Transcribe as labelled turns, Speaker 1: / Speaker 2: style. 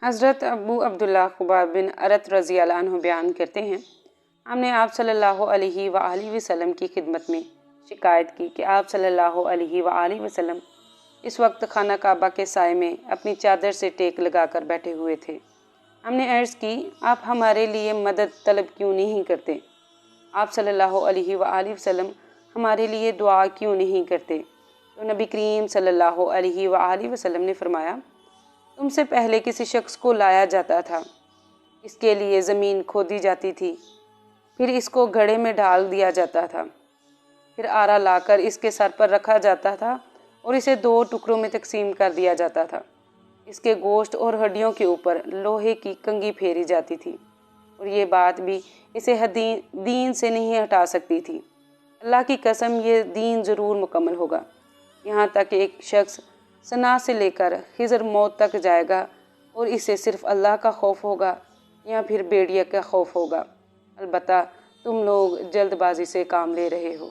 Speaker 1: حضرت ابو عبداللہ خباب بن ارت رضی اللہ عنہ بیان کرتے ہیں، ہم نے آپ صلی اللہ علیہ وآلہ وسلم کی خدمت میں شکایت کی کہ آپ صلی اللہ علیہ وآلہ وسلم اس وقت خانہ کعبہ کے سائے میں اپنی چادر سے ٹیک لگا کر بیٹھے ہوئے تھے۔ ہم نے عرض کی، آپ ہمارے لیے مدد طلب کیوں نہیں کرتے؟ آپ صلی اللہ علیہ وآلہ وسلم ہمارے لیے دعا کیوں نہیں کرتے؟ تو نبی کریم صلی اللہ علیہ وآلہ وسلم نے فرمایا، تم سے پہلے کسی شخص کو لایا جاتا تھا، اس کے لیے زمین کھودی جاتی تھی، پھر اس کو گھڑے میں ڈال دیا جاتا تھا، پھر آرا لا کر اس کے سر پر رکھا جاتا تھا اور اسے 2 ٹکڑوں میں تقسیم کر دیا جاتا تھا۔ اس کے گوشت اور ہڈیوں کے اوپر لوہے کی کنگھی پھیری جاتی تھی، اور یہ بات بھی اسے دین سے نہیں ہٹا سکتی تھی۔ اللہ کی قسم، یہ دین ضرور مکمل ہوگا، یہاں تک کہ ایک شخص ثنا سے لے کر خضر موت تک جائے گا اور اسے صرف اللہ کا خوف ہوگا یا پھر بھیڑیا کا خوف ہوگا۔ البتہ تم لوگ جلد بازی سے کام لے رہے ہو۔